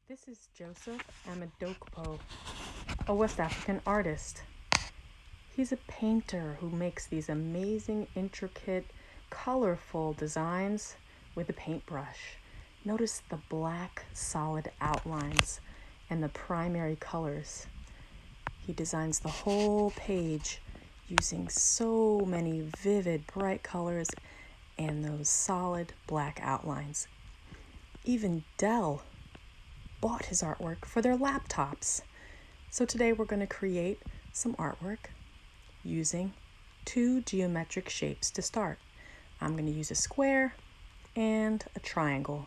This is Joseph Amedokpo, a West African artist. He's a painter who makes these amazing, intricate, colorful designs with a paintbrush. Notice the black, solid outlines and the primary colors. He designs the whole page using so many vivid, bright colors and those solid black outlines. Even Dell bought his artwork for their laptops. So today we're going to create some artwork using two geometric shapes to start. I'm going to use a square and a triangle.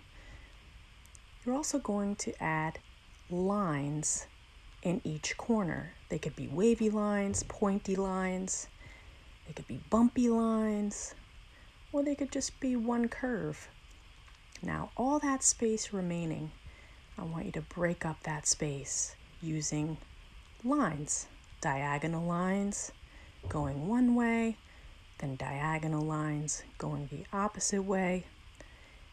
You're also going to add lines in each corner. They could be wavy lines, pointy lines, they could be bumpy lines, or they could just be one curve. Now, all that space remaining, I want you to break up that space using lines, diagonal lines going one way, then diagonal lines going the opposite way,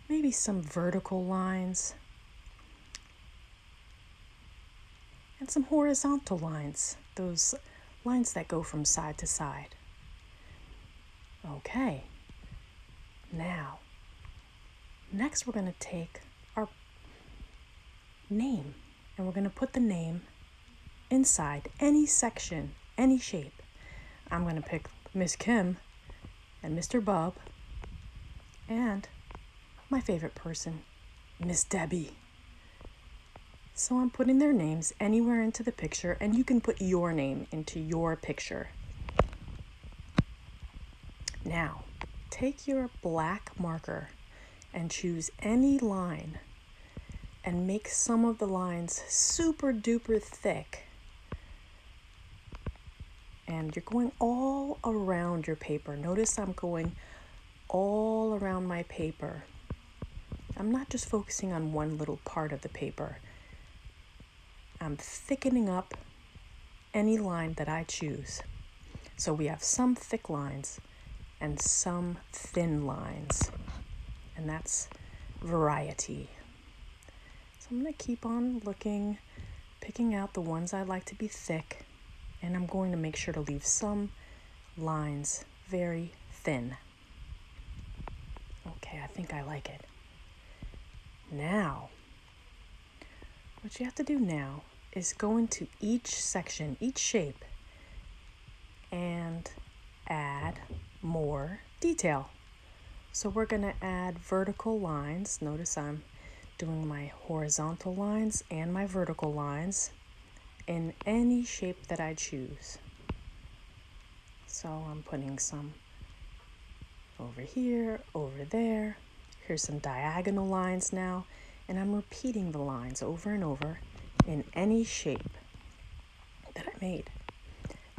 maybe some vertical lines, and some horizontal lines, those lines that go from side to side. Okay, now, next we're going to take our name, and we're going to put the name inside any section, any shape. I'm going to pick Miss Kim and Mr. Bub and my favorite person, Miss Debbie. So I'm putting their names anywhere into the picture, and you can put your name into your picture. Now, take your black marker and choose any line and make some of the lines super duper thick. And you're going all around your paper. Notice I'm going all around my paper. I'm not just focusing on one little part of the paper. I'm thickening up any line that I choose. So we have some thick lines and some thin lines. And that's variety. So I'm going to keep on looking, picking out the ones I like to be thick, and I'm going to make sure to leave some lines very thin. Okay, I think I like it. Now, what you have to do now is go into each section, each shape, and add more detail. So we're going to add vertical lines. Notice I'm doing my horizontal lines and my vertical lines in any shape that I choose. So I'm putting some over here, over there. Here's some diagonal lines now, and I'm repeating the lines over and over in any shape that I made.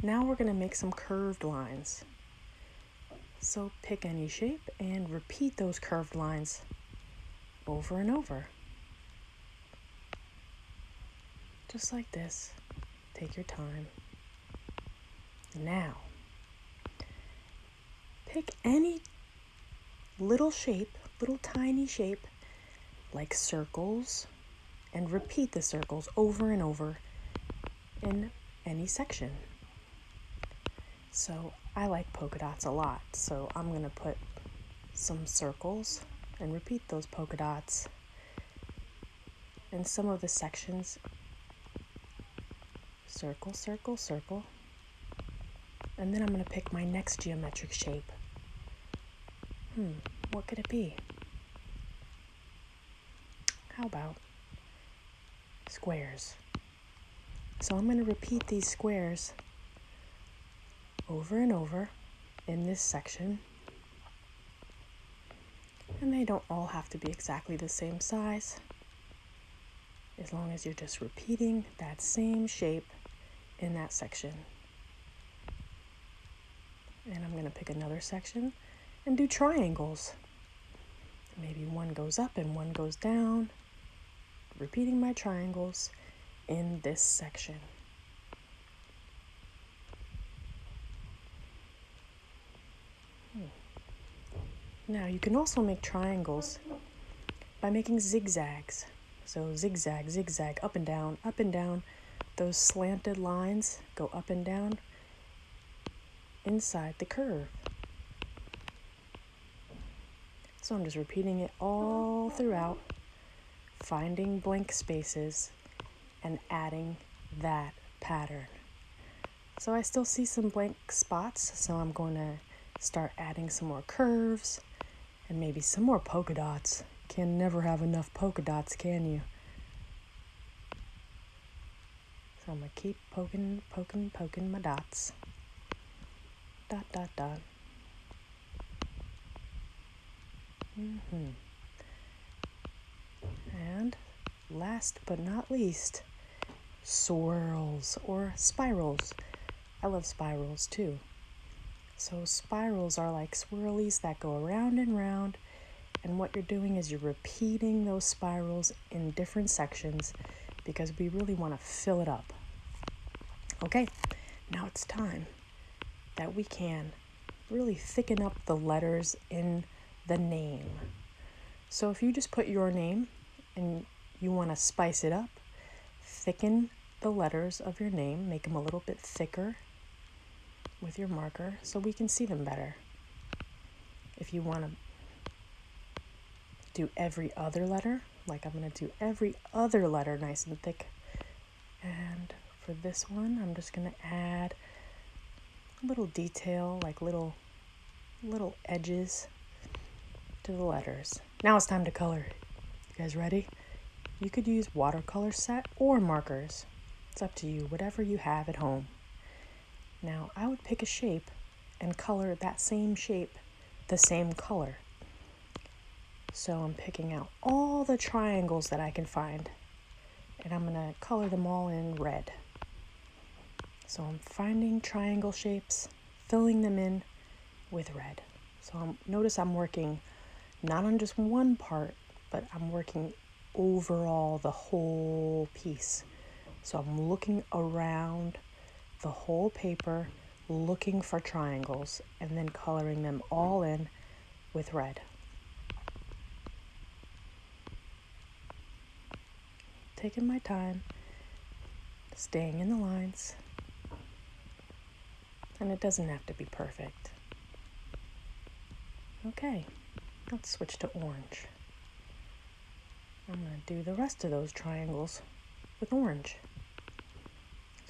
Now we're going to make some curved lines. So pick any shape and repeat those curved lines over and over. Just like this. Take your time. Now, pick any little shape, little tiny shape, like circles, and repeat the circles over and over in any section. So I like polka dots a lot, so I'm going to put some circles and repeat those polka dots in some of the sections. Circle, circle, circle. And then I'm going to pick my next geometric shape. What could it be? How about squares? So I'm going to repeat these squares over and over in this section. And they don't all have to be exactly the same size, as long as you're just repeating that same shape in that section. And I'm going to pick another section and do triangles. Maybe one goes up and one goes down. Repeating my triangles in this section. Now you can also make triangles by making zigzags. So zigzag, zigzag, up and down, up and down. Those slanted lines go up and down inside the curve. So I'm just repeating it all throughout, finding blank spaces and adding that pattern. So I still see some blank spots, so I'm going to start adding some more curves and maybe some more polka dots. Can never have enough polka dots, can you? So I'm going to keep poking my dots. Dot, dot, dot. And last but not least, swirls or spirals. I love spirals too. So spirals are like swirlies that go around and round, and what you're doing is you're repeating those spirals in different sections because we really want to fill it up. Okay, now it's time that we can really thicken up the letters in the name. So if you just put your name and you want to spice it up, thicken the letters of your name, make them a little bit thicker with your marker so we can see them better. If you want to do every other letter, like I'm going to do every other letter nice and thick. And for this one, I'm just going to add a little detail, like little edges to the letters. Now it's time to color. You guys ready? You could use watercolor set or markers. It's up to you, whatever you have at home. Now I would pick a shape and color that same shape the same color. So I'm picking out all the triangles that I can find, and I'm going to color them all in red. So I'm finding triangle shapes, filling them in with red. So notice I'm working not on just one part, but I'm working overall the whole piece. So I'm looking around the whole paper, looking for triangles, and then coloring them all in with red. Taking my time, staying in the lines, and it doesn't have to be perfect. Okay, let's switch to orange. I'm going to do the rest of those triangles with orange.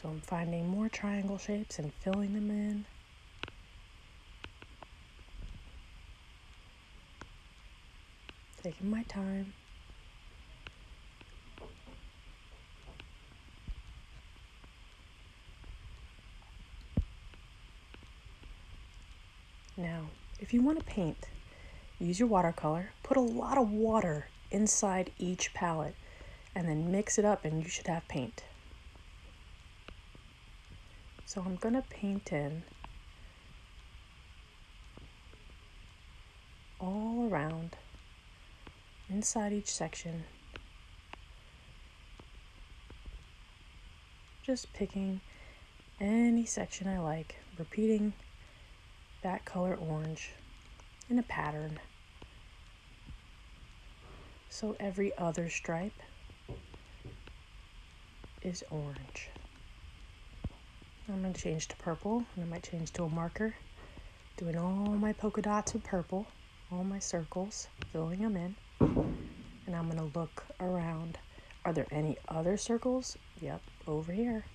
So I'm finding more triangle shapes and filling them in. Taking my time. Now, if you want to paint, use your watercolor. Put a lot of water inside each palette and then mix it up and you should have paint. So I'm going to paint in all around, inside each section. Just picking any section I like, repeating that color orange in a pattern. So every other stripe is orange. I'm going to change to purple, and I might change to a marker. Doing all my polka dots with purple, all my circles, filling them in. And I'm going to look around. Are there any other circles? Yep, over here.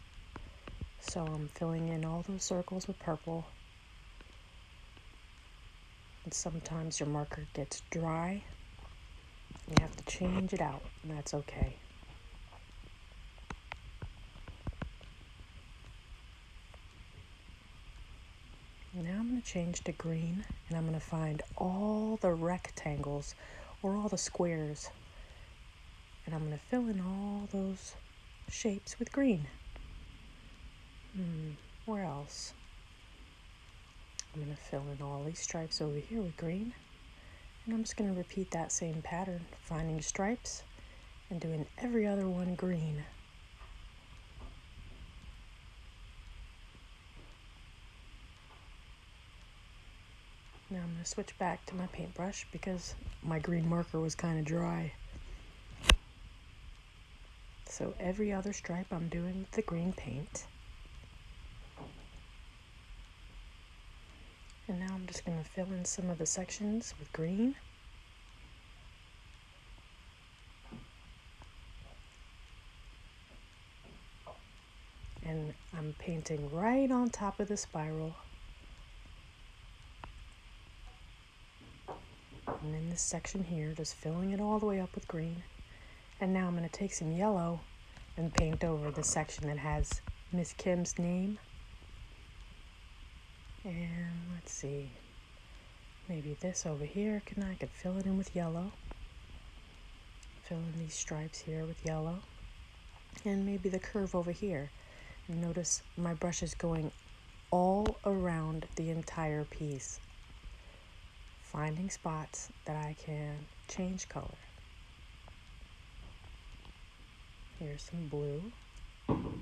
So I'm filling in all those circles with purple. And sometimes your marker gets dry. You have to change it out, and that's okay. Now I'm going to change to green, and I'm going to find all the rectangles or all the squares. And I'm going to fill in all those shapes with green. Where else? I'm going to fill in all these stripes over here with green. And I'm just going to repeat that same pattern, finding stripes and doing every other one green. Now I'm going to switch back to my paintbrush because my green marker was kind of dry. So every other stripe I'm doing with the green paint. And now I'm just going to fill in some of the sections with green. And I'm painting right on top of the spiral. And in this section here, just filling it all the way up with green. And now I'm going to take some yellow and paint over the section that has Miss Kim's name. And let's see, maybe this over here, I could fill it in with yellow. Fill in these stripes here with yellow. And maybe the curve over here. And notice my brush is going all around the entire piece, finding spots that I can change color. Here's some blue. And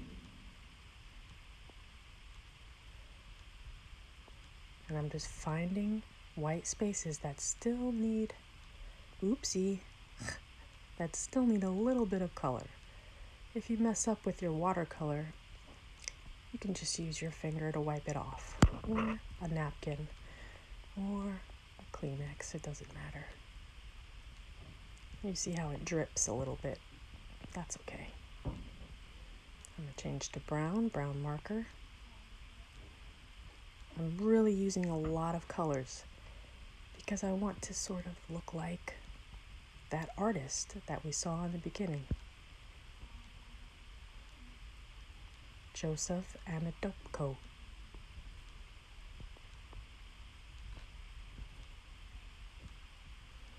I'm just finding white spaces that still need, that still need a little bit of color. If you mess up with your watercolor, you can just use your finger to wipe it off, or a napkin, or a Kleenex, it doesn't matter. You see how it drips a little bit. That's okay. I'm going to change to brown marker. I'm really using a lot of colors because I want to sort of look like that artist that we saw in the beginning. Joseph Amedokpo.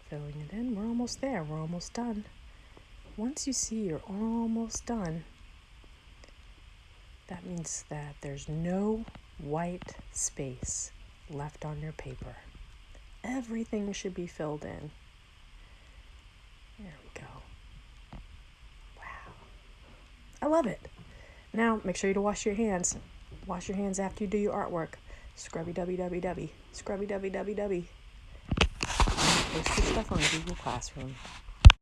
Filling it in. We're almost there. We're almost done. Once you see you're almost done, that means that there's no white space left on your paper. Everything should be filled in. There we go. Wow. I love it. Now, make sure you wash your hands. Wash your hands after you do your artwork. Scrubby www. Scrubby www. Post your stuff on Google Classroom.